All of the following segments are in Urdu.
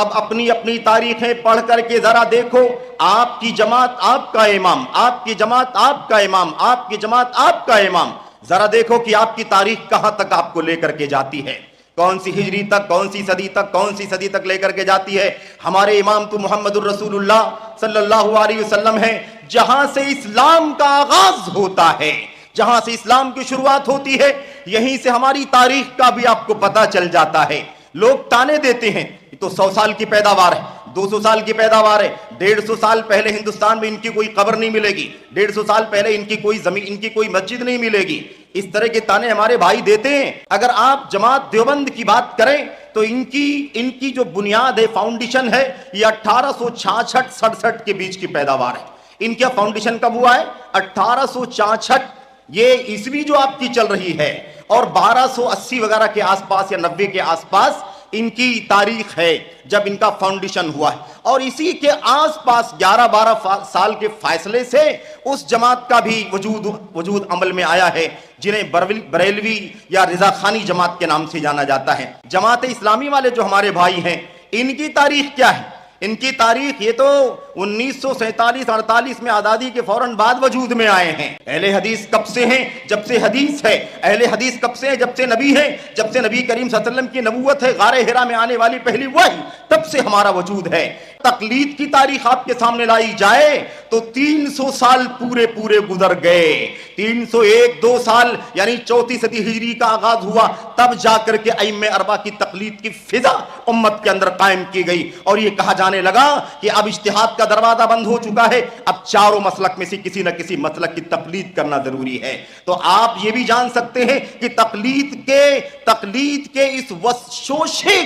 اب اپنی اپنی تاریخیں پڑھ کر کے ذرا دیکھو، آپ کی جماعت آپ کا امام، آپ کی جماعت آپ کا امام، آپ کی جماعت آپ کا امام، ذرا دیکھو کہ آپ کی تاریخ کہاں تک آپ کو لے کر کے جاتی ہے، کون سی ہجری تک، کون سی صدی تک، کون سی صدی تک لے کر کے جاتی ہے۔ ہمارے امام تو محمد الرسول اللہ صلی اللہ علیہ وسلم ہیں، جہاں سے اسلام کا آغاز ہوتا ہے، جہاں سے اسلام کی شروعات ہوتی ہے، یہیں سے ہماری تاریخ کا بھی آپ کو پتہ چل جاتا ہے۔ لوگ تانے دیتے ہیں یہ تو 100 سال کی پیداوار ہے، 200 سال کی پیداوار ہے، 150 سال پہلے ہندوستان میں ان کی کوئی قبر نہیں ملے گی، 150 سال پہلے ان کی کوئی زمین، ان کی کوئی مسجد نہیں ملے گی۔ اس طرح کے تانے ہمارے بھائی دیتے ہیں۔ اگر آپ جماعت دیوبند کی بات کریں تو ان کی جو بنیاد ہے، فاؤنڈیشن ہے، یہ 1866-67 کے بیچ کی پیداوار ہے۔ ان کا فاؤنڈیشن کب ہوا ہے؟ 1866، یہ عیسوی جو آپ کی چل رہی ہے، اور 1280 وغیرہ کے آس پاس یا 90 کے آس پاس ان کی تاریخ ہے جب ان کا فاؤنڈیشن ہوا ہے، اور اسی کے آس پاس 11-12 سال کے فاصلے سے اس جماعت کا بھی وجود عمل میں آیا ہے، جنہیں بریلوی یا رضا خانی جماعت کے نام سے جانا جاتا ہے۔ جماعت اسلامی والے جو ہمارے بھائی ہیں، ان کی تاریخ کیا ہے؟ ان کی تاریخ یہ تو 1947-48 میں آزادی کے فوراً بعد وجود میں آئے ہیں۔ اہل حدیث کب سے ہیں؟ جب سے حدیث ہے۔ اہل حدیث کب سے ہیں؟ جب سے نبی ہے، جب سے نبی کریم صلی اللہ علیہ وسلم کی نبوت ہے، غار حرا میں آنے والی پہلی وحی، تب سے ہمارا وجود ہے۔ تقلید کی تاریخ آپ کے سامنے لائی جائے تو 300 سال پورے گزر گئے۔ 301-2 سال یعنی 4 صدی ہجری کا آغاز ہوا، تب جا کر کے ائمہ اربعہ کی تقلید کی فضا امت کے اندر قائم کی گئی، اور یہ کہا جانے لگا کہ اب اجتہاد کا دروازہ بند ہو چکا ہے، اب چاروں مسلک میں سے کسی نہ کسی مسلک کی تقلید کرنا ضروری ہے۔ تو آپ یہ بھی جان سکتے ہیں کہ تقلید کے اس شوشے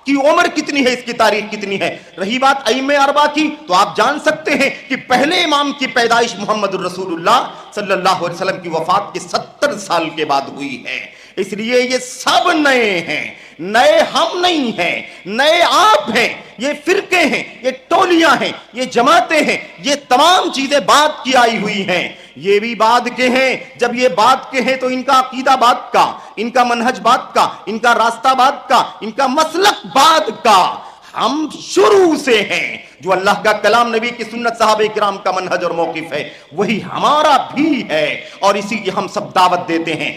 کی عمر کتنی ہے، اس کی تاریخ کتنی ہے۔ رہی بات ائمہ اربعہ کی، تو آپ جان سکتے ہیں کہ پہلے امام کی پیدائش محمد الرسول اللہ صلی اللہ علیہ وسلم کی وفات کے 70 سال کے بعد ہوئی ہے۔ اس لیے یہ سب نئے ہیں، نئے ہم نہیں ہیں، نئے آپ ہیں، یہ فرقے ہیں، یہ ٹولیاں ہیں، یہ جماعتیں ہیں، یہ تمام چیزیں بعد کی آئی ہوئی ہیں۔ یہ بھی بعد کے ہیں۔ جب یہ بعد کے ہیں تو ان کا عقیدہ بعد کا، ان کا منہج بعد کا، ان کا راستہ بعد کا، ان کا مسلک بعد کا۔ ہم شروع سے ہیں۔ جو اللہ کا کلام، نبی کی سنت، صحابہ کرام کا منہج اور موقف ہے، وہی ہمارا بھی ہے، اور اسی کی ہم سب دعوت دیتے ہیں۔